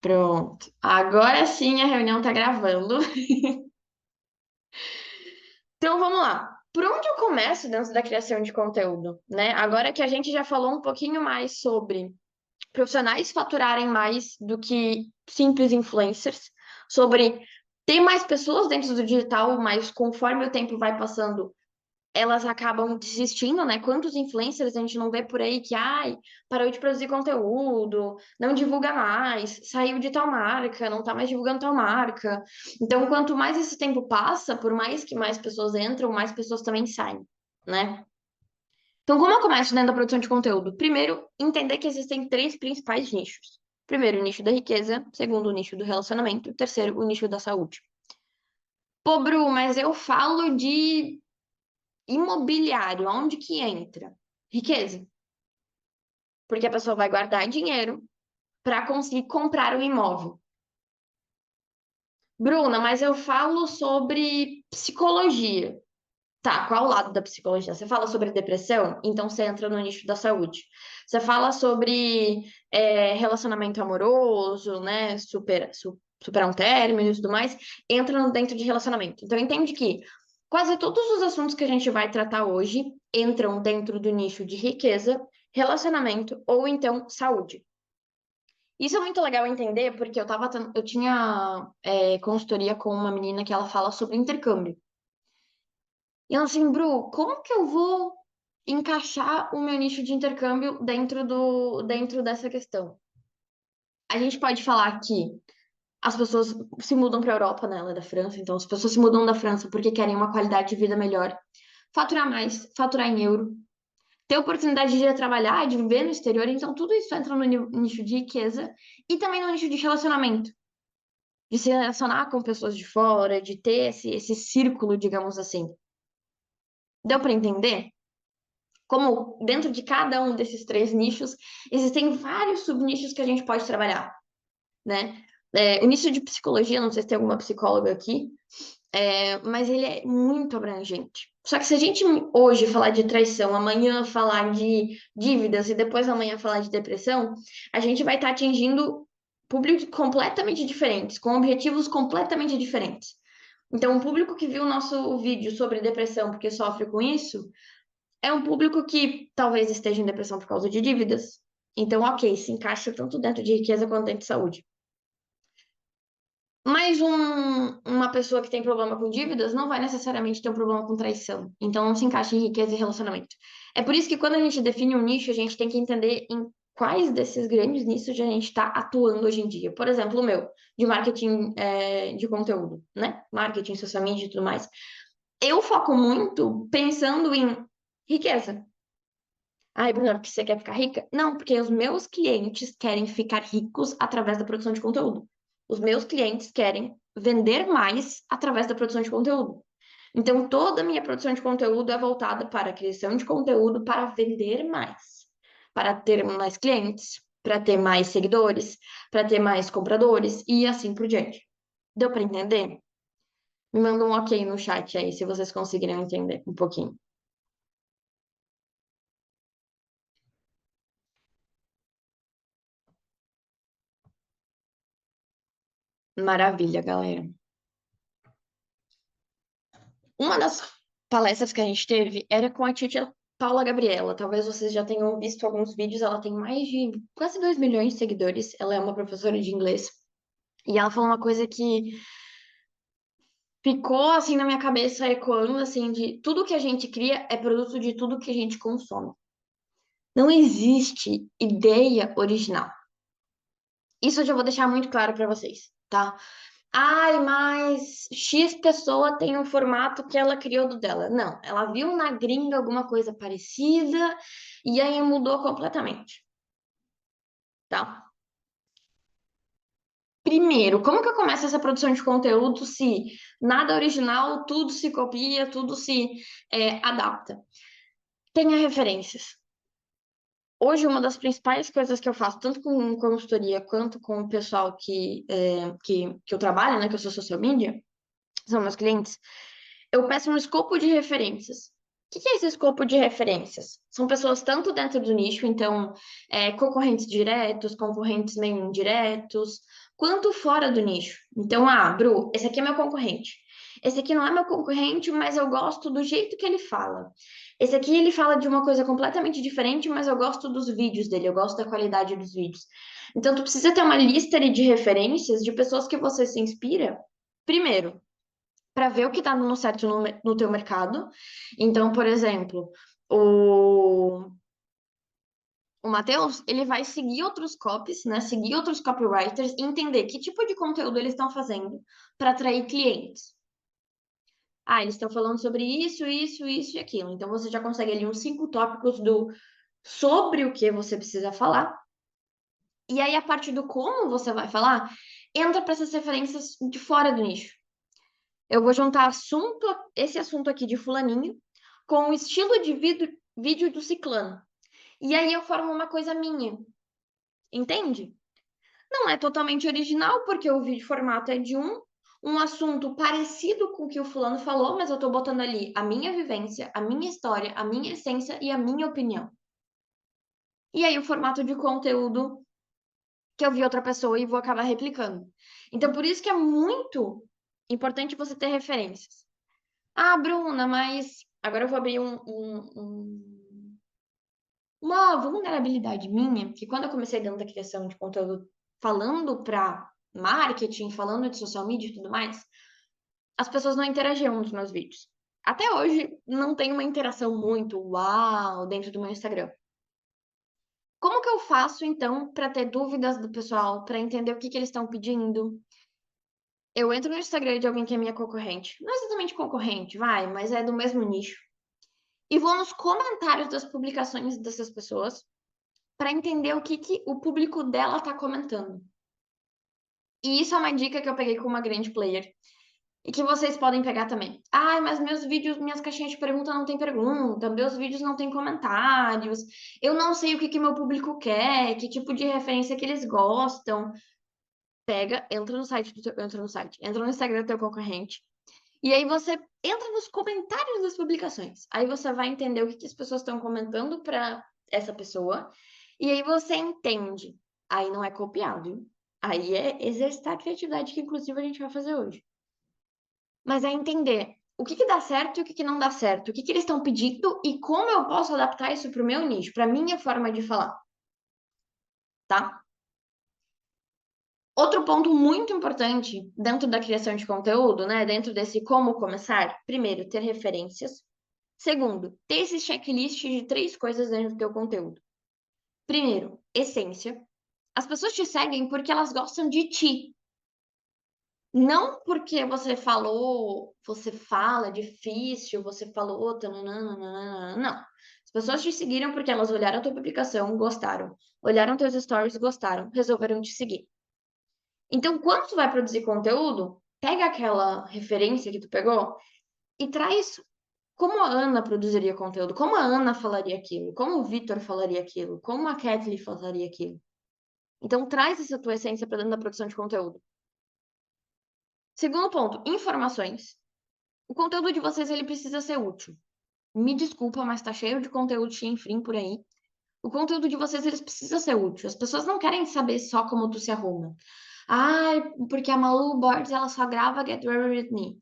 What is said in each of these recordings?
Pronto. Agora sim a reunião tá gravando. Então vamos lá. Por onde eu começo dentro da criação de conteúdo, né? Agora que a gente já falou um pouquinho mais sobre profissionais faturarem mais do que simples influencers, sobre ter mais pessoas dentro do digital, mas conforme o tempo vai passando, elas acabam desistindo, né? Quantos influencers a gente não vê por aí que, ai, parou de produzir conteúdo, não divulga mais, saiu de tal marca, não tá mais divulgando tal marca. Então, quanto mais esse tempo passa, por mais que mais pessoas entram, mais pessoas também saem, né? Então, como eu começo dentro da produção de conteúdo? Primeiro, entender que existem três principais nichos. Primeiro, o nicho da riqueza. Segundo, o nicho do relacionamento. Terceiro, o nicho da saúde. Pô, Bru, mas eu falo de imobiliário, onde que entra? Riqueza. Porque a pessoa vai guardar dinheiro para conseguir comprar um imóvel. Bruna, mas eu falo sobre psicologia. Tá, qual o lado da psicologia? Você fala sobre depressão? Então você entra no nicho da saúde. Você fala sobre relacionamento amoroso, né? Superar um término e tudo mais, entra dentro de relacionamento. Então entende que quase todos os assuntos que a gente vai tratar hoje entram dentro do nicho de riqueza, relacionamento ou então saúde. Isso é muito legal entender, porque eu tinha consultoria com uma menina que ela fala sobre intercâmbio. E ela assim, Bru, como que eu vou encaixar o meu nicho de intercâmbio dentro dessa questão? A gente pode falar que as pessoas se mudam para a Europa, né? Ela é da França, então as pessoas se mudam da França porque querem uma qualidade de vida melhor, faturar mais, faturar em euro, ter oportunidade de ir a trabalhar, de viver no exterior, então tudo isso entra no nicho de riqueza e também no nicho de relacionamento, de se relacionar com pessoas de fora, de ter esse círculo, digamos assim. Deu para entender? Como dentro de cada um desses três nichos, existem vários subnichos que a gente pode trabalhar, né? O nicho de psicologia, não sei se tem alguma psicóloga aqui, mas ele é muito abrangente. Só que se a gente hoje falar de traição, amanhã falar de dívidas e depois amanhã falar de depressão, a gente vai estar atingindo públicos completamente diferentes, com objetivos completamente diferentes. Então, o público que viu o nosso vídeo sobre depressão porque sofre com isso, é um público que talvez esteja em depressão por causa de dívidas. Então, ok, se encaixa tanto dentro de riqueza quanto dentro de saúde. Mas uma pessoa que tem problema com dívidas não vai necessariamente ter um problema com traição. Então, não se encaixa em riqueza e relacionamento. É por isso que quando a gente define um nicho, a gente tem que entender em quais desses grandes nichos a gente está atuando hoje em dia. Por exemplo, o meu, de marketing de conteúdo, né? Marketing, social media e tudo mais. Eu foco muito pensando em riqueza. Ai, Bruna, porque você quer ficar rica? Não, porque os meus clientes querem ficar ricos através da produção de conteúdo. Os meus clientes querem vender mais através da produção de conteúdo. Então, toda a minha produção de conteúdo é voltada para a criação de conteúdo para vender mais, para ter mais clientes, para ter mais seguidores, para ter mais compradores e assim por diante. Deu para entender? Me manda um ok no chat aí, se vocês conseguirem entender um pouquinho. Maravilha, galera. Uma das palestras que a gente teve era com a tia Paula Gabriela. Talvez vocês já tenham visto alguns vídeos. Ela tem mais de quase 2 milhões de seguidores. Ela é uma professora de inglês. E ela falou uma coisa que ficou assim na minha cabeça, ecoando assim, de tudo que a gente cria é produto de tudo que a gente consome. Não existe ideia original. Isso eu já vou deixar muito claro para vocês, tá? Ai, mas X pessoa tem um formato que ela criou do dela. Não, ela viu na gringa alguma coisa parecida e aí mudou completamente, tá? Primeiro, como que eu começo essa produção de conteúdo se nada é original, tudo se copia, tudo se adapta? Tenha referências. Hoje, uma das principais coisas que eu faço, tanto com consultoria quanto com o pessoal que eu trabalho, né, que eu sou social media, são meus clientes, eu peço um escopo de referências. que é esse escopo de referências? São pessoas tanto dentro do nicho, então, concorrentes diretos, concorrentes meio indiretos, quanto fora do nicho. Então, Bru, esse aqui é meu concorrente. Esse aqui não é meu concorrente, mas eu gosto do jeito que ele fala. Esse aqui ele fala de uma coisa completamente diferente, mas eu gosto dos vídeos dele, eu gosto da qualidade dos vídeos. Então, tu precisa ter uma lista ali de referências de pessoas que você se inspira, primeiro para ver o que está dando certo no teu mercado. Então, por exemplo, o Matheus, ele vai seguir outros copies, né? Seguir outros copywriters e entender que tipo de conteúdo eles estão fazendo para atrair clientes. Eles estão falando sobre isso, isso, isso e aquilo. Então, você já consegue ali uns 5 tópicos do sobre o que você precisa falar. E aí, a parte do como você vai falar, entra para essas referências de fora do nicho. Eu vou juntar esse assunto aqui de fulaninho com o estilo de vídeo do ciclano. E aí eu formo uma coisa minha, entende? Não é totalmente original, porque o vídeo formato é de um assunto parecido com o que o fulano falou, mas eu tô botando ali a minha vivência, a minha história, a minha essência e a minha opinião. E aí o formato de conteúdo que eu vi outra pessoa e vou acabar replicando. Então, por isso que é muito importante você ter referências. Bruna, mas agora eu vou abrir uma vulnerabilidade minha, que quando eu comecei dentro da criação de conteúdo, falando para marketing, falando de social media e tudo mais, as pessoas não interagiam nos meus vídeos. Até hoje, não tem uma interação muito uau dentro do meu Instagram. Como que eu faço, então, para ter dúvidas do pessoal, para entender o que eles estão pedindo? Eu entro no Instagram de alguém que é minha concorrente. Não é exatamente concorrente, vai, mas é do mesmo nicho. E vou nos comentários das publicações dessas pessoas para entender o que o público dela está comentando. E isso é uma dica que eu peguei com uma grande player e que vocês podem pegar também. Mas meus vídeos, minhas caixinhas de pergunta não tem pergunta, meus vídeos não tem comentários, eu não sei o que meu público quer, que tipo de referência que eles gostam. Pega, entra no Instagram do teu concorrente. E aí você entra nos comentários das publicações. Aí você vai entender o que as pessoas estão comentando para essa pessoa. E aí você entende. Aí não é copiar, viu? Aí é exercitar a criatividade, que inclusive a gente vai fazer hoje. Mas é entender o que dá certo e o que não dá certo. O que eles estão pedindo e como eu posso adaptar isso para o meu nicho, para a minha forma de falar. Tá? Outro ponto muito importante dentro da criação de conteúdo, né? Dentro desse como começar, primeiro, ter referências. Segundo, ter esse checklist de 3 coisas dentro do teu conteúdo. Primeiro, essência. As pessoas te seguem porque elas gostam de ti. Não porque você falou, você fala difícil, você falou, tananana, não. As pessoas te seguiram porque elas olharam a tua publicação, gostaram. Olharam teus stories, gostaram, resolveram te seguir. Então, quando tu vai produzir conteúdo, pega aquela referência que tu pegou e traz como a Ana produziria conteúdo, como a Ana falaria aquilo, como o Vitor falaria aquilo, como a Kathleen falaria aquilo. Então, traz essa tua essência para dentro da produção de conteúdo. Segundo ponto, informações. O conteúdo de vocês ele precisa ser útil. Me desculpa, mas tá cheio de conteúdo chinfrim por aí. O conteúdo de vocês eles precisa ser útil. As pessoas não querem saber só como tu se arruma. Porque a Malu Borges ela só grava Get Ready With Me.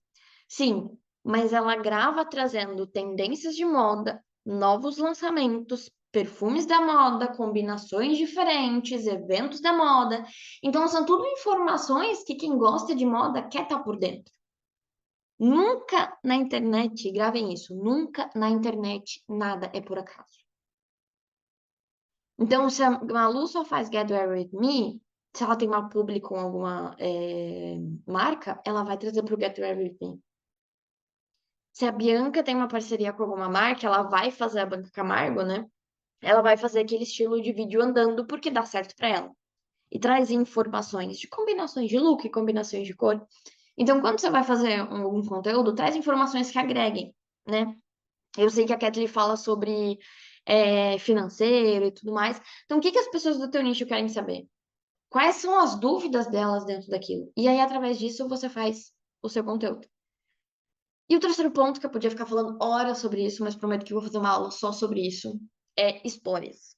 Sim, mas ela grava trazendo tendências de moda, novos lançamentos, perfumes da moda, combinações diferentes, eventos da moda. Então, são tudo informações que quem gosta de moda quer estar por dentro. Nunca na internet, gravem isso, nunca na internet nada é por acaso. Então, se a Malu só faz Get Ready With Me, se ela tem uma publi com alguma marca, ela vai trazer para o Get Ready With Me. Se a Bianca tem uma parceria com alguma marca, ela vai fazer a Banca Camargo, né? Ela vai fazer aquele estilo de vídeo andando porque dá certo para ela. E traz informações de combinações de look, combinações de cor. Então, quando você vai fazer um conteúdo, traz informações que agreguem, né? Eu sei que a Kathleen fala sobre financeiro e tudo mais. Então, o que as pessoas do teu nicho querem saber? Quais são as dúvidas delas dentro daquilo? E aí, através disso, você faz o seu conteúdo. E o terceiro ponto, que eu podia ficar falando horas sobre isso, mas prometo que eu vou fazer uma aula só sobre isso, é histórias.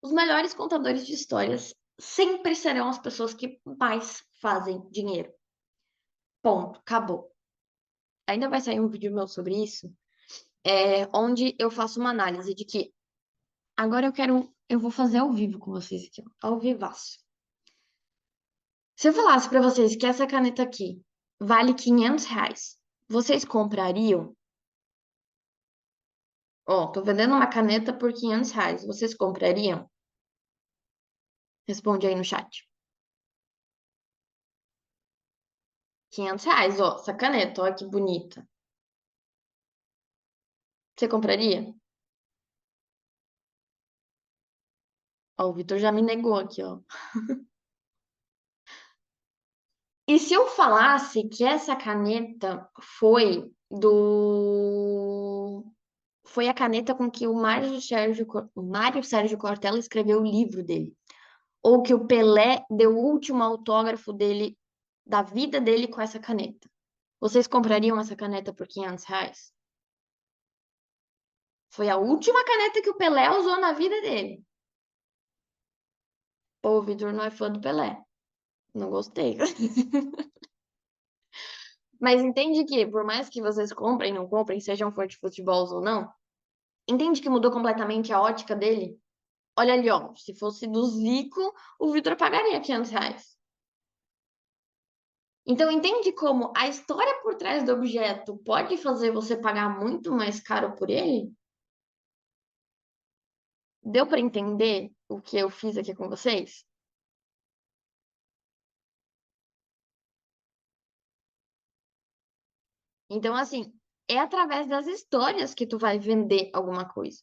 Os melhores contadores de histórias sempre serão as pessoas que mais fazem dinheiro. Ponto. Acabou. Ainda vai sair um vídeo meu sobre isso, onde eu faço uma análise de que agora eu vou fazer ao vivo com vocês aqui, ó, ao vivaço. Se eu falasse pra vocês que essa caneta aqui vale R$ 500, vocês comprariam? Ó, tô vendendo uma caneta por R$ 500. Vocês comprariam? Responde aí no chat. R$ 500, ó, essa caneta, ó, que bonita. Você compraria? Ó, o Vitor já me negou aqui, ó. E se eu falasse que essa caneta foi a caneta com que o Mário Sérgio Cortella escreveu o livro dele, ou que o Pelé deu o último autógrafo dele, da vida dele com essa caneta. Vocês comprariam essa caneta por R$ 500? Foi a última caneta que o Pelé usou na vida dele. Pô, o Vitor não é fã do Pelé. Não gostei. Mas entende que, por mais que vocês comprem, não comprem, sejam fã de futebol ou não, entende que mudou completamente a ótica dele? Olha ali, ó. Se fosse do Zico, o Vitor pagaria R$ 500. Então, entende como a história por trás do objeto pode fazer você pagar muito mais caro por ele? Deu para entender o que eu fiz aqui com vocês? Então, assim, é através das histórias que tu vai vender alguma coisa.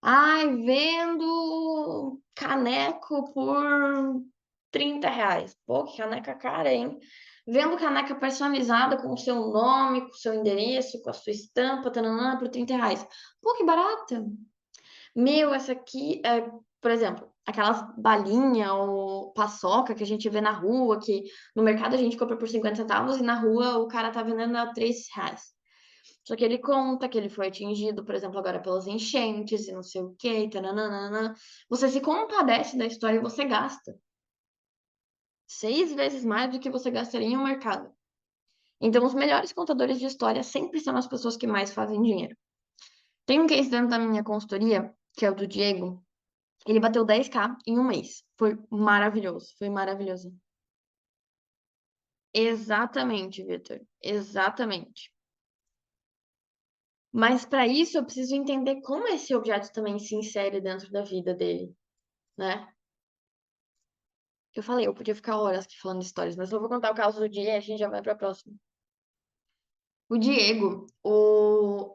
Ai, vendo caneco por R$ 30. Pô, que caneca cara, hein? Vendo caneca personalizada com o seu nome, com o seu endereço, com a sua estampa, tananã, por R$ 30. Pô, que barata. Meu, essa aqui é, por exemplo, aquelas balinha ou paçoca que a gente vê na rua, que no mercado a gente compra por 50 centavos e na rua o cara tá vendendo a R$ 3. Só que ele conta que ele foi atingido, por exemplo, agora pelas enchentes e não sei o quê, tananana. Você se compadece da história e você gasta 6 vezes mais do que você gastaria em um mercado. Então, os melhores contadores de história sempre são as pessoas que mais fazem dinheiro. Tem um case dentro da minha consultoria, que é o do Diego. Ele bateu 10K em um mês. Foi maravilhoso, foi maravilhoso. Exatamente, Victor. Exatamente. Mas para isso eu preciso entender como esse objeto também se insere dentro da vida dele, né? Eu falei, eu podia ficar horas aqui falando histórias, mas eu vou contar o caso do dia e a gente já vai para a próxima. O Diego,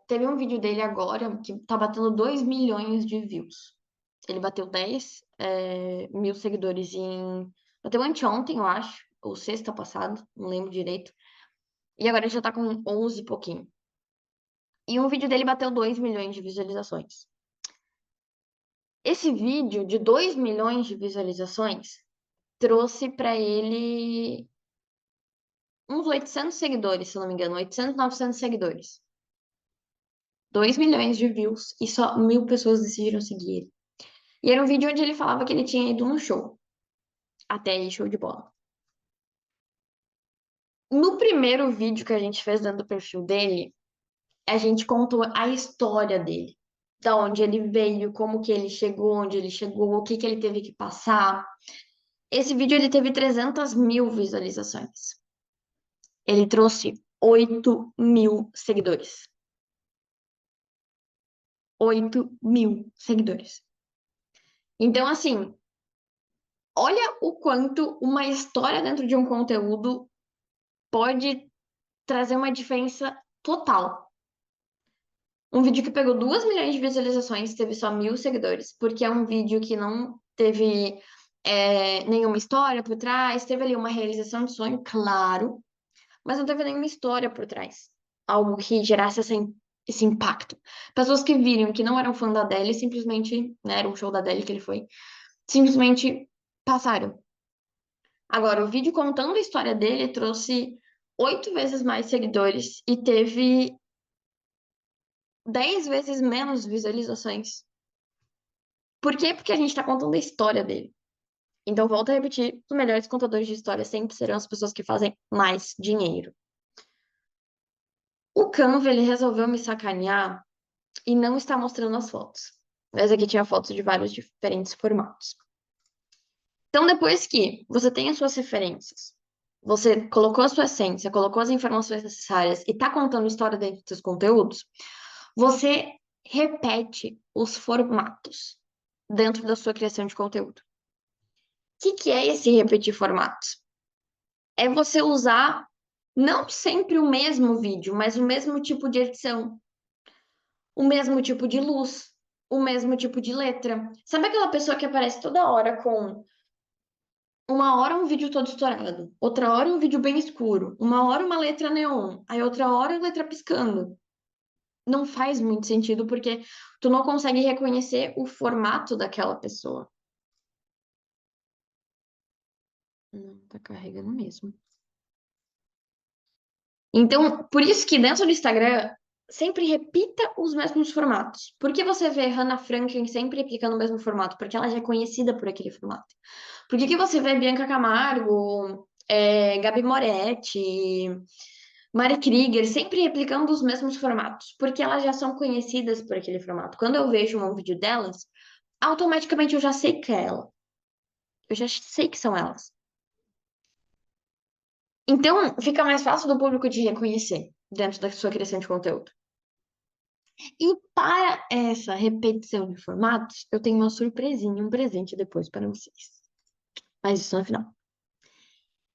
teve um vídeo dele agora que tá batendo 2 milhões de views. Ele bateu 10 mil seguidores em. Bateu anteontem, eu acho, ou sexta passada, não lembro direito. E agora ele já tá com 11 e pouquinho. E um vídeo dele bateu 2 milhões de visualizações. Esse vídeo de 2 milhões de visualizações trouxe para ele uns 800 seguidores, se não me engano, 800, 900 seguidores. 2 milhões de views e só 1.000 pessoas decidiram seguir ele. E era um vídeo onde ele falava que ele tinha ido no show. Até aí, show de bola. No primeiro vídeo que a gente fez dentro do perfil dele, a gente contou a história dele. Da onde ele veio, como que ele chegou, onde ele chegou, o que que ele teve que passar. Esse vídeo ele teve 300 mil visualizações. Ele trouxe 8 mil seguidores. 8 mil seguidores. Então, assim, olha o quanto uma história dentro de um conteúdo pode trazer uma diferença total. Um vídeo que pegou 2 milhões de visualizações, teve só 1.000 seguidores, porque é um vídeo que não teve nenhuma história por trás, teve ali uma realização de sonho, claro, mas não teve nenhuma história por trás. Algo que gerasse esse impacto. Pessoas que viram que não eram fã da Adele, simplesmente, né, era um show da Adele que ele foi, simplesmente passaram. Agora, o vídeo contando a história dele trouxe 8 vezes mais seguidores e teve 10 vezes menos visualizações. Por quê? Porque a gente tá contando a história dele. Então, volto a repetir, os melhores contadores de história sempre serão as pessoas que fazem mais dinheiro. O Canva, ele resolveu me sacanear e não está mostrando as fotos. Mas aqui tinha fotos de vários diferentes formatos. Então, depois que você tem as suas referências, você colocou a sua essência, colocou as informações necessárias e está contando história dentro dos seus conteúdos, você repete os formatos dentro da sua criação de conteúdo. O que é esse repetir formatos? É você usar não sempre o mesmo vídeo, mas o mesmo tipo de edição, o mesmo tipo de luz, o mesmo tipo de letra. Sabe aquela pessoa que aparece toda hora com uma hora um vídeo todo estourado, outra hora um vídeo bem escuro, uma hora uma letra neon, aí outra hora a letra piscando? Não faz muito sentido porque tu não consegue reconhecer o formato daquela pessoa. Não, tá carregando mesmo. Então, por isso que dentro do Instagram, sempre repita os mesmos formatos. Por que você vê Hannah Franklin sempre replicando o mesmo formato? Porque ela já é conhecida por aquele formato. Por que você vê Bianca Camargo, Gabi Moretti, Mari Krieger sempre replicando os mesmos formatos? Porque elas já são conhecidas por aquele formato. Quando eu vejo um vídeo delas, automaticamente eu já sei que é ela. Eu já sei que são elas. Então, fica mais fácil do público de reconhecer dentro da sua criação de conteúdo. E para essa repetição de formatos, eu tenho uma surpresinha, um presente depois para vocês. Mas isso no final.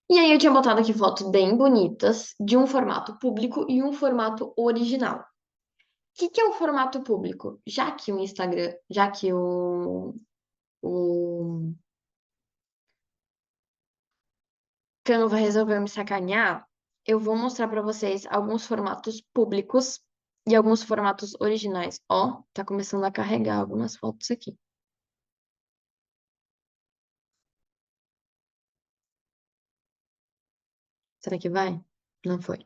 E aí eu tinha botado aqui fotos bem bonitas de um formato público e um formato original. O que é o formato público? Já que o Instagram, já que o Canva resolveu me sacanear, eu vou mostrar para vocês alguns formatos públicos e alguns formatos originais. Ó, tá começando a carregar algumas fotos aqui. Será que vai? Não foi.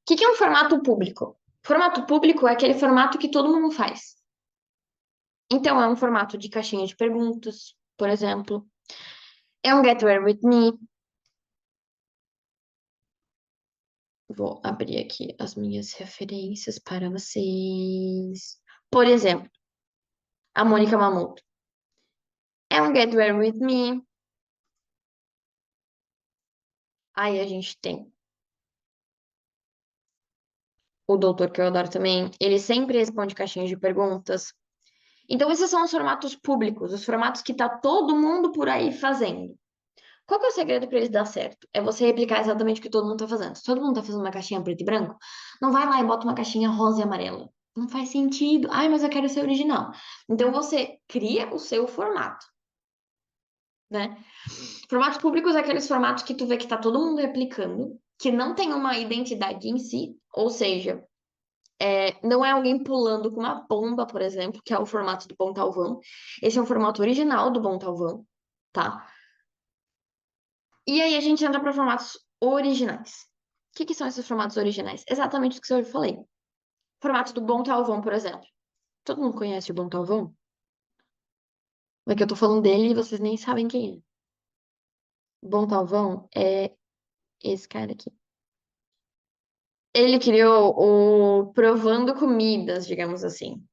Que é um formato público? Formato público é aquele formato que todo mundo faz. Então, é um formato de caixinha de perguntas, por exemplo. É um Get Ready With Me. Vou abrir aqui as minhas referências para vocês. Por exemplo, a Mônica Mamoto. É um Get Ready With Me. Aí a gente tem o doutor, que eu adoro também. Ele sempre responde caixinhas de perguntas. Então, esses são os formatos públicos, os formatos que tá todo mundo por aí fazendo. Qual que é o segredo para eles dar certo? É você replicar exatamente o que todo mundo tá fazendo. Se todo mundo tá fazendo uma caixinha preto e branco, não vai lá e bota uma caixinha rosa e amarela. Não faz sentido. Ai, mas eu quero ser original. Então você cria o seu formato, né? Formatos públicos é aqueles formatos que tu vê que tá todo mundo replicando, que não tem uma identidade em si, ou seja, não é alguém pulando com uma bomba, por exemplo, que é o formato do Bom Talvão. Esse é um formato original do Bom Talvão, tá? E aí a gente entra para formatos originais. Que são esses formatos originais? Exatamente o que eu falei. Formato do Bom Talvão, por exemplo. Todo mundo conhece o Bom Talvão? É que eu tô falando dele e vocês nem sabem quem é. Bom Talvão é esse cara aqui. Ele criou o Provando Comidas, digamos assim.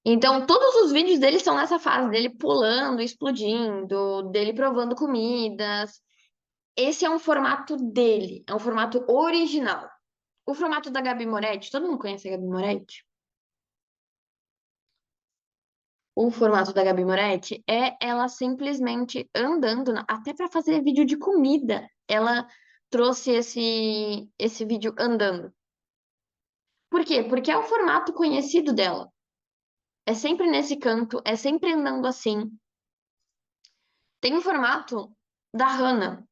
Então, todos os vídeos dele estão nessa fase dele pulando, explodindo, dele provando comidas. Esse é um formato dele, é um formato original. O formato da Gabi Moretti, todo mundo conhece a Gabi Moretti? O formato da Gabi Moretti é ela simplesmente andando, até para fazer vídeo de comida, ela trouxe esse vídeo andando. Por quê? Porque é o formato conhecido dela. É sempre nesse canto, é sempre andando assim. Tem o formato da Hannah.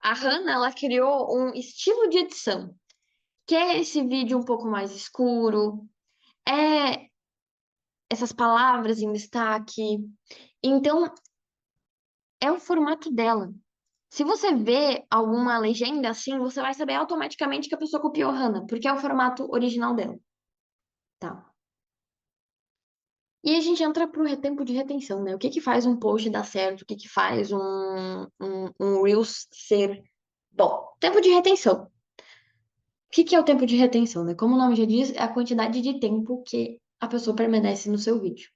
A Hannah, ela criou um estilo de edição, que é esse vídeo um pouco mais escuro, é essas palavras em destaque. Então, é o formato dela. Se você vê alguma legenda assim, você vai saber automaticamente que a pessoa copiou a Hannah, porque é o formato original dela, tá? E a gente entra pro tempo de retenção, né? O que que faz um post dar certo? O que que faz um Reels ser bom? Tempo de retenção. O que que é o tempo de retenção, né? Como o nome já diz, é a quantidade de tempo que a pessoa permanece no seu vídeo.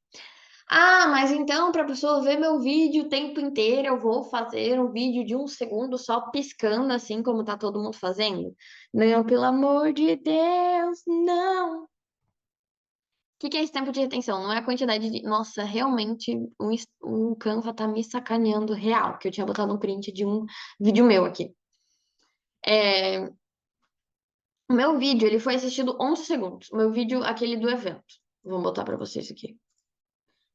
Ah, mas então, para a pessoa ver meu vídeo o tempo inteiro, eu vou fazer um vídeo de 1 segundo só piscando, assim como tá todo mundo fazendo? Não, pelo amor de Deus, não! O que que é esse tempo de retenção? Não é a quantidade de. Nossa, realmente o Canva tá me sacaneando real, que eu tinha botado um print de um vídeo meu aqui. É, o meu vídeo, ele foi assistido 11 segundos. O meu vídeo, aquele do evento. Vou botar pra vocês aqui.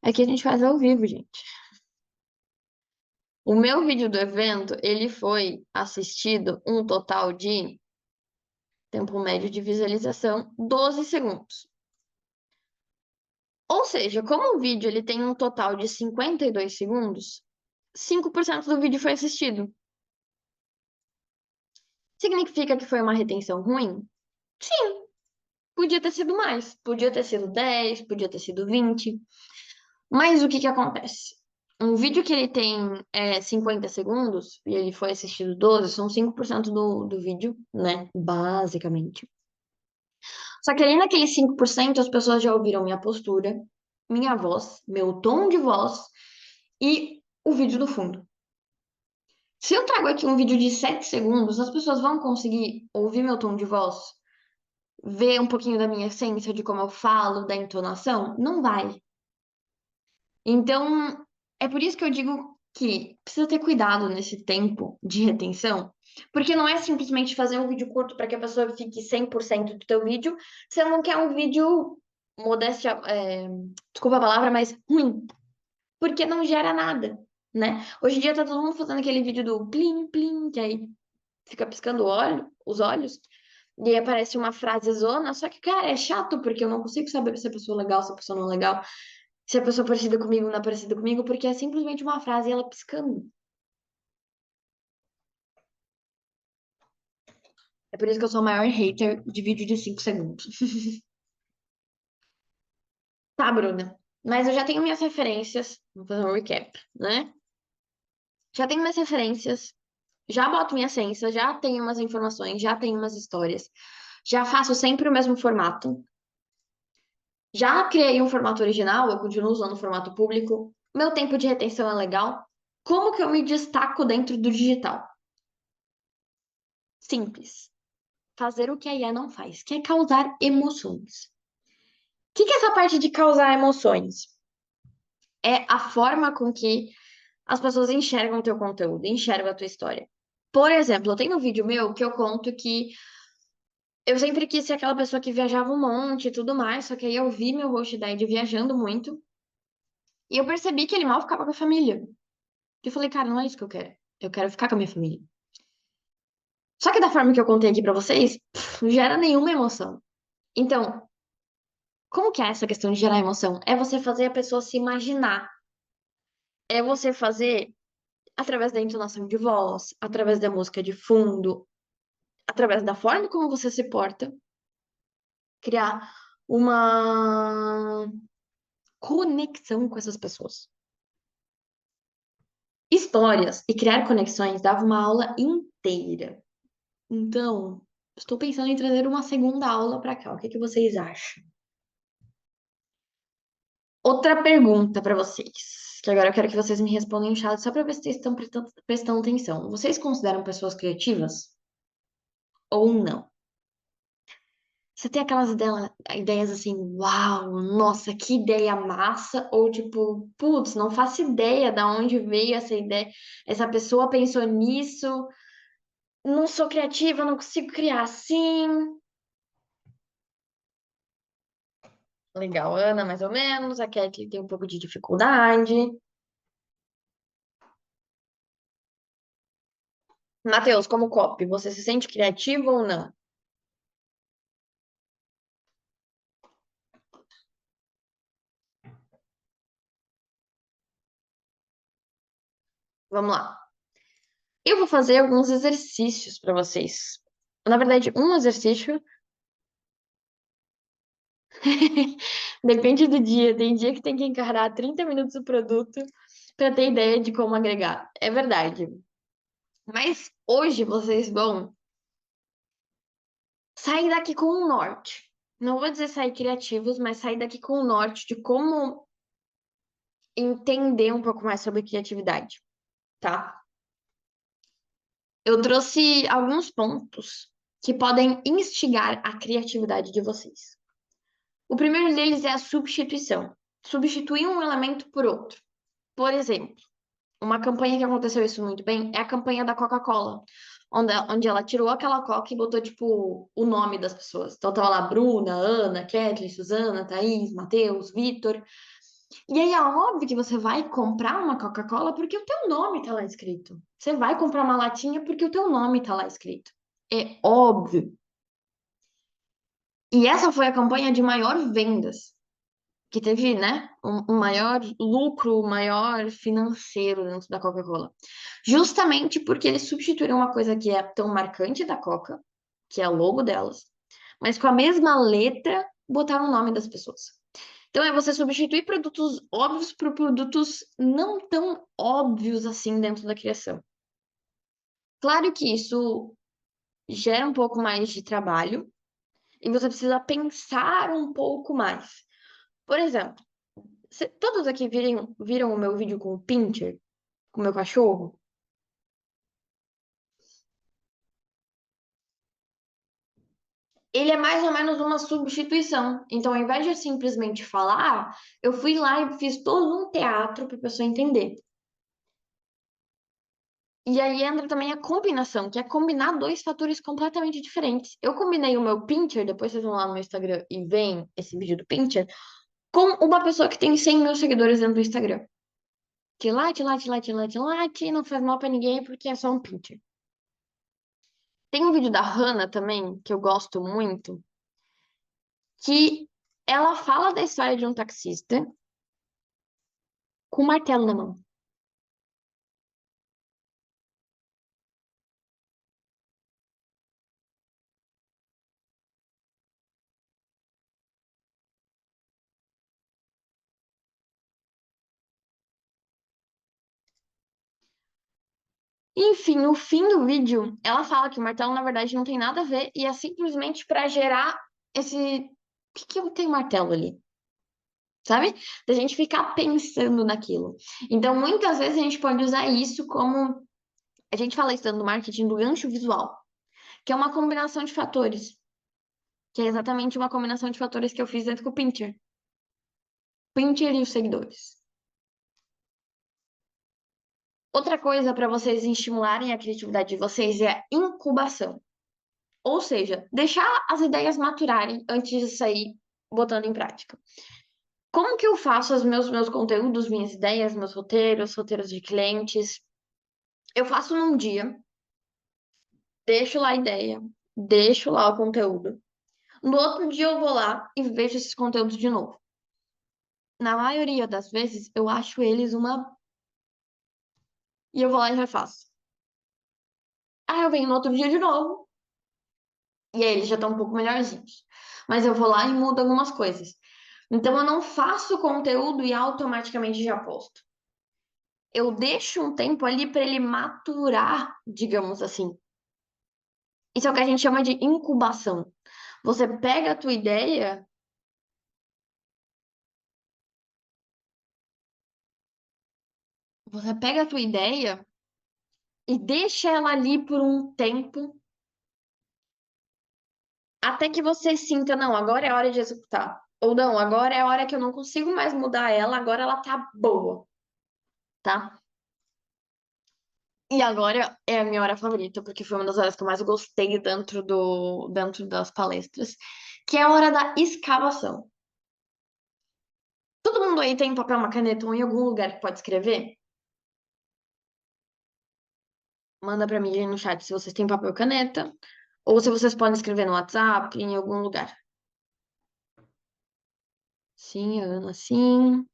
Aqui a gente faz ao vivo, gente. O meu vídeo do evento, ele foi assistido um total de tempo médio de visualização 12 segundos. Ou seja, como o vídeo ele tem um total de 52 segundos, 5% do vídeo foi assistido. Significa que foi uma retenção ruim? Sim, podia ter sido mais. Podia ter sido 10, podia ter sido 20. Mas o que que acontece? Um vídeo que ele tem 50 segundos e ele foi assistido 12, são 5% do vídeo, né? Basicamente. Só que ali naqueles 5% as pessoas já ouviram minha postura, minha voz, meu tom de voz e o vídeo do fundo. Se eu trago aqui um vídeo de 7 segundos, as pessoas vão conseguir ouvir meu tom de voz, ver um pouquinho da minha essência, de como eu falo, da entonação? Não vai. Então, é por isso que eu digo que precisa ter cuidado nesse tempo de retenção, porque não é simplesmente fazer um vídeo curto para que a pessoa fique 100% do teu vídeo, você não quer um vídeo modéstia, desculpa a palavra, mas ruim, porque não gera nada, né? Hoje em dia tá todo mundo fazendo aquele vídeo do plim, plim, que aí fica piscando os olhos, e aí aparece uma frase zona, só que, cara, é chato, porque eu não consigo saber se a pessoa é legal, se a pessoa não é legal, se a pessoa é parecida comigo ou não é parecida comigo, porque é simplesmente uma frase e ela piscando. É por isso que eu sou a maior hater de vídeo de 5 segundos. Tá, Bruna. Mas eu já tenho minhas referências. Vou fazer um recap, né? Já tenho minhas referências, já boto minha essência, já tenho umas informações, já tenho umas histórias. Já faço sempre o mesmo formato. Já criei um formato original, eu continuo usando o formato público. Meu tempo de retenção é legal. Como que eu me destaco dentro do digital? Simples. Fazer o que a IA não faz, que é causar emoções. O que que é essa parte de causar emoções? É a forma com que as pessoas enxergam o teu conteúdo, enxergam a tua história. Por exemplo, eu tenho um vídeo meu que eu conto que eu sempre quis ser aquela pessoa que viajava um monte e tudo mais, só que aí eu vi meu host da Ed viajando muito e eu percebi que ele mal ficava com a família. E eu falei, cara, não é isso que eu quero. Eu quero ficar com a minha família. Só que da forma que eu contei aqui pra vocês, não gera nenhuma emoção. Então, como que é essa questão de gerar emoção? É você fazer a pessoa se imaginar. É você fazer através da entonação de voz, através da música de fundo, através da forma como você se porta, criar uma conexão com essas pessoas. Histórias e criar conexões dava uma aula inteira. Então, estou pensando em trazer uma segunda aula para cá. O que que vocês acham? Outra pergunta para vocês, que agora eu quero que vocês me respondam em chat só para ver se vocês estão prestando atenção. Vocês consideram pessoas criativas ou não? Você tem aquelas ideias assim, uau, nossa, que ideia massa, ou tipo, putz, não faço ideia de onde veio essa ideia, essa pessoa pensou nisso, não sou criativa, não consigo criar assim. Legal, Ana, mais ou menos, a Kathleen tem um pouco de dificuldade. Matheus, como copy, você se sente criativo ou não? Vamos lá. Eu vou fazer alguns exercícios para vocês. Na verdade, um exercício depende do dia. Tem dia que tem que encarar 30 minutos o produto para ter ideia de como agregar. É verdade. Mas hoje vocês vão sair daqui com um norte. Não vou dizer sair criativos, mas sair daqui com um norte de como entender um pouco mais sobre criatividade, tá? Eu trouxe alguns pontos que podem instigar a criatividade de vocês. O primeiro deles é a substituição. Substituir um elemento por outro. Por exemplo, uma campanha que aconteceu isso muito bem é a campanha da Coca-Cola, onde ela tirou aquela Coca e botou, tipo, o nome das pessoas. Então tava lá Bruna, Ana, Kathleen, Suzana, Thaís, Matheus, Vitor. E aí é óbvio que você vai comprar uma Coca-Cola porque o teu nome tá lá escrito. Você vai comprar uma latinha porque o teu nome tá lá escrito. É óbvio. E essa foi a campanha de maior vendas, que teve, né, um maior lucro, maior financeiro dentro da Coca-Cola. Justamente porque eles substituíram uma coisa que é tão marcante da Coca, que é o logo delas, mas com a mesma letra botaram o nome das pessoas. Então é você substituir produtos óbvios por produtos não tão óbvios assim dentro da criação. Claro que isso gera um pouco mais de trabalho e você precisa pensar um pouco mais. Por exemplo, todos aqui viram o meu vídeo com o Pincher, com o meu cachorro? Ele é mais ou menos uma substituição. Então, ao invés de eu simplesmente falar, eu fui lá e fiz todo um teatro para a pessoa entender. E aí entra também a combinação, que é combinar dois fatores completamente diferentes. Eu combinei o meu Pincher, depois vocês vão lá no meu Instagram e veem esse vídeo do Pincher, com uma pessoa que tem 100 mil seguidores dentro do Instagram. Que late, late, late, late, late, não faz mal pra ninguém porque é só um Pincher. Tem um vídeo da Hannah também, que eu gosto muito, que ela fala da história de um taxista com um martelo na mão. Enfim, no fim do vídeo, ela fala que o martelo, na verdade, não tem nada a ver e é simplesmente para gerar esse. O que que tem martelo ali? Sabe? Da gente ficar pensando naquilo. Então, muitas vezes a gente pode usar isso como. A gente fala isso no marketing do gancho visual, que é uma combinação de fatores. Que é exatamente uma combinação de fatores que eu fiz dentro do Pinter. Pinter e os seguidores. Outra coisa para vocês estimularem a criatividade de vocês é a incubação. Ou seja, deixar as ideias maturarem antes de sair botando em prática. Como que eu faço os meus conteúdos, minhas ideias, meus roteiros, roteiros de clientes? Eu faço num dia, deixo lá a ideia, deixo lá o conteúdo. No outro dia eu vou lá e vejo esses conteúdos de novo. Na maioria das vezes, eu acho eles uma. E eu vou lá e refaço. Aí eu venho no outro dia de novo, e aí eles já estão um pouco melhorzinhos. Mas eu vou lá e mudo algumas coisas. Então eu não faço o conteúdo e automaticamente já posto. Eu deixo um tempo ali para ele maturar, digamos assim. Isso é o que a gente chama de incubação. Você pega a tua ideia, você pega a tua ideia e deixa ela ali por um tempo até que você sinta, não, agora é hora de executar. Ou não, agora é a hora que eu não consigo mais mudar ela, agora ela tá boa, tá? E agora é a minha hora favorita, porque foi uma das horas que eu mais gostei dentro das palestras, que é a hora da escavação. Todo mundo aí tem papel, uma caneta ou em algum lugar que pode escrever? Manda pra mim aí no chat se vocês têm papel e caneta, ou se vocês podem escrever no WhatsApp, em algum lugar. Sim, Ana, sim.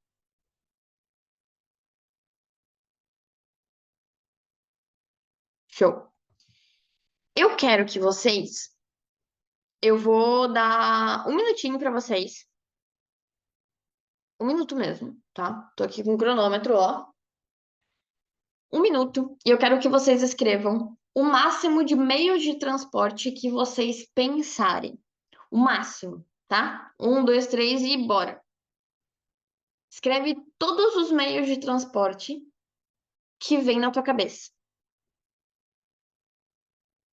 Show. Eu quero que vocês. Eu vou dar um minutinho pra vocês. Um minuto mesmo, tá? Tô aqui com o cronômetro, ó. Um minuto. E eu quero que vocês escrevam o máximo de meios de transporte que vocês pensarem. O máximo, tá? Um, dois, três e bora. Escreve todos os meios de transporte que vem na tua cabeça.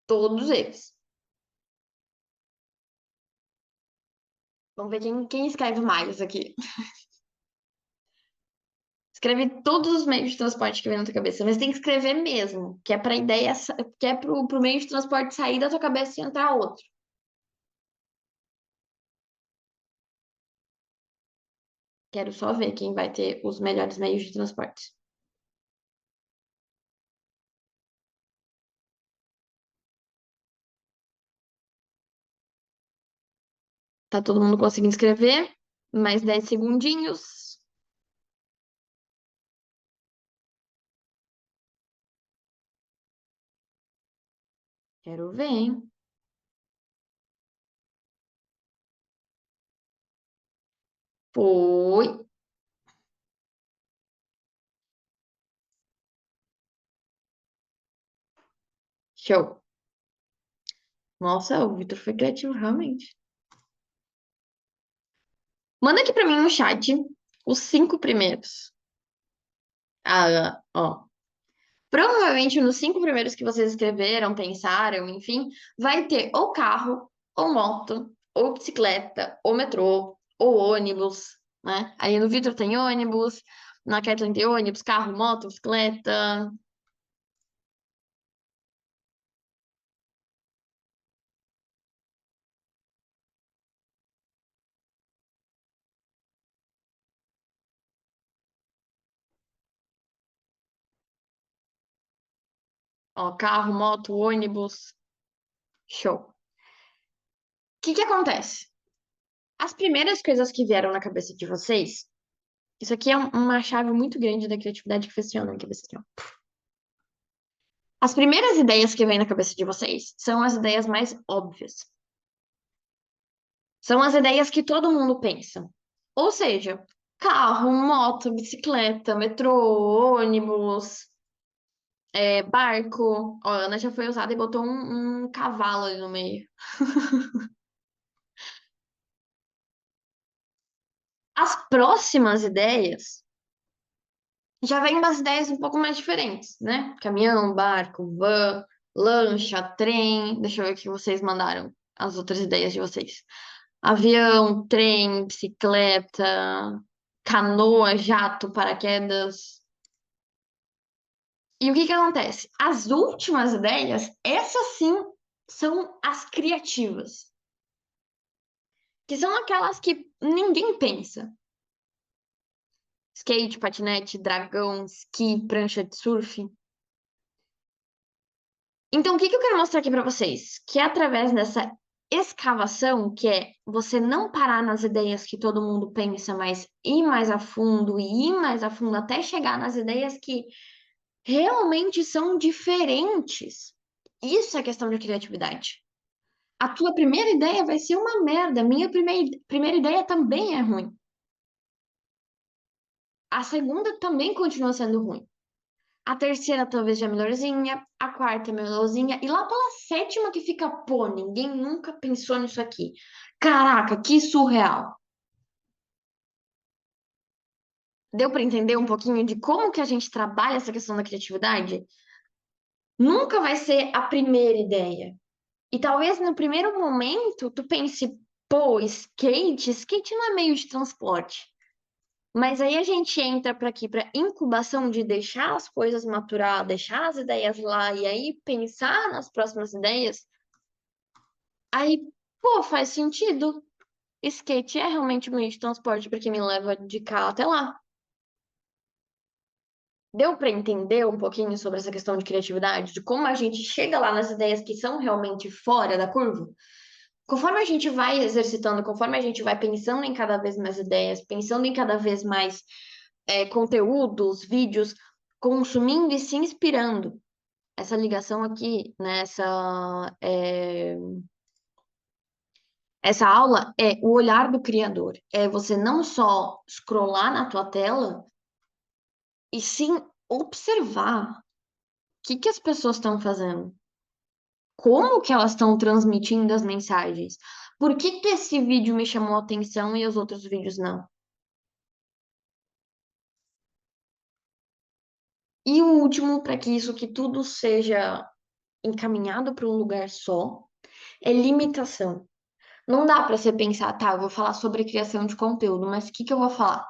Todos eles. Vamos ver quem escreve mais aqui. Escreve todos os meios de transporte que vem na tua cabeça, mas tem que escrever mesmo, que é pra ideia, que é pro meio de transporte sair da tua cabeça e entrar outro. Quero só ver quem vai ter os melhores meios de transporte. Tá todo mundo conseguindo escrever? Mais 10 segundinhos. Quero ver, hein? Foi. Show. Nossa, o Vitor foi criativo, realmente. Manda aqui pra mim no chat os 5 primeiros. Ah, ó. Provavelmente nos 5 primeiros que vocês escreveram, pensaram, enfim, vai ter ou carro, ou moto, ou bicicleta, ou metrô, ou ônibus, né? Aí no Vitor tem ônibus, na Kathleen tem ônibus, carro, moto, bicicleta. Ó, carro, moto, ônibus. Show. O que acontece? As primeiras coisas que vieram na cabeça de vocês, isso aqui é uma chave muito grande da criatividade que funciona na cabeça aqui, ó. As primeiras ideias que vêm na cabeça de vocês são as ideias mais óbvias. São as ideias que todo mundo pensa. Ou seja, carro, moto, bicicleta, metrô, ônibus, barco. Ó, a Ana já foi usada e botou um cavalo ali no meio. As próximas ideias já vêm umas ideias um pouco mais diferentes, né? Caminhão, barco, van, lancha, trem. Deixa eu ver o que vocês mandaram, as outras ideias de vocês. Avião, trem, bicicleta, canoa, jato, paraquedas. E o que que acontece? As últimas ideias, essas sim são as criativas, que são aquelas que ninguém pensa. Skate, patinete, dragão, esqui, prancha de surf. Então, o que que eu quero mostrar aqui para vocês? Que é através dessa escavação, que é você não parar nas ideias que todo mundo pensa, mas ir mais a fundo e ir mais a fundo até chegar nas ideias que realmente são diferentes. Isso é questão de criatividade. A tua primeira ideia vai ser uma merda. Minha primeira ideia também é ruim. A segunda também continua sendo ruim. A terceira talvez já é melhorzinha. A quarta é melhorzinha. E lá pela sétima que fica, pô, ninguém nunca pensou nisso aqui. Caraca, que surreal. Deu para entender um pouquinho de como que a gente trabalha essa questão da criatividade? Nunca vai ser a primeira ideia. E talvez no primeiro momento tu pense, pô, skate não é meio de transporte. Mas aí a gente entra para aqui, para incubação de deixar as coisas maturar, deixar as ideias lá e aí pensar nas próximas ideias. Aí, pô, faz sentido. Skate é realmente um meio de transporte porque me leva de cá até lá. Deu para entender um pouquinho sobre essa questão de criatividade, de como a gente chega lá nas ideias que são realmente fora da curva? Conforme a gente vai exercitando, conforme a gente vai pensando em cada vez mais ideias, pensando em cada vez mais conteúdos, vídeos, consumindo e se inspirando, essa ligação aqui, né? Essa aula é o olhar do criador. É você não só scrollar na tua tela, e sim observar o que as pessoas estão fazendo. Como que elas estão transmitindo as mensagens? Por que esse vídeo me chamou a atenção e os outros vídeos não? E o último, para que isso que tudo seja encaminhado para um lugar só, é limitação. Não dá para você pensar, tá, eu vou falar sobre criação de conteúdo, mas o que eu vou falar?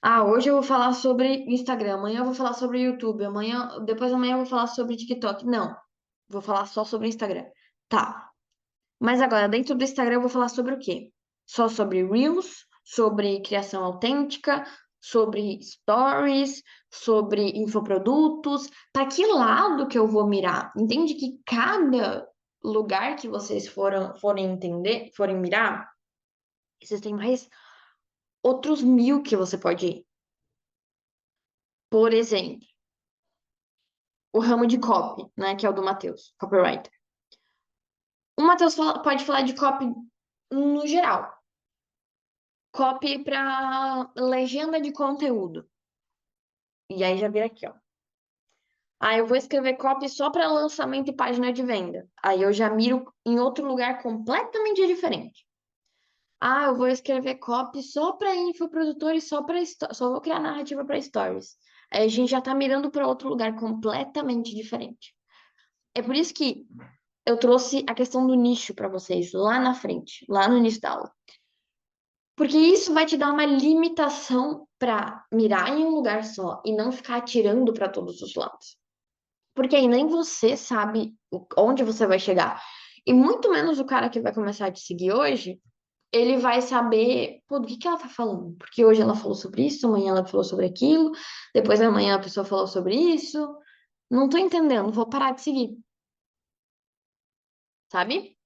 Ah, hoje eu vou falar sobre Instagram, amanhã eu vou falar sobre YouTube, depois amanhã eu vou falar sobre TikTok. Não, vou falar só sobre Instagram. Tá. Mas agora, dentro do Instagram, eu vou falar sobre o quê? Só sobre Reels, sobre criação autêntica, sobre stories, sobre infoprodutos. Para que lado que eu vou mirar? Entende que cada lugar que vocês forem entender, forem mirar, existem mais outros 1000 que você pode ir. Por exemplo, o ramo de copy, né, que é o do Matheus, copywriter. O Matheus pode falar de copy no geral. Copy para legenda de conteúdo. E aí já vira aqui, ó. Ah, eu vou escrever copy só para lançamento e página de venda. Aí eu já miro em outro lugar completamente diferente. Ah, eu vou escrever copy só para infoprodutores, só vou criar narrativa para stories. Aí a gente já tá mirando para outro lugar completamente diferente. É por isso que eu trouxe a questão do nicho para vocês lá na frente, lá no início da aula. Porque isso vai te dar uma limitação para mirar em um lugar só e não ficar atirando para todos os lados. Porque aí nem você sabe onde você vai chegar. E muito menos o cara que vai começar a te seguir hoje, ele vai saber, pô, do que ela tá falando. Porque hoje ela falou sobre isso, amanhã ela falou sobre aquilo, depois amanhã a pessoa falou sobre isso. Não tô entendendo, vou parar de seguir, sabe?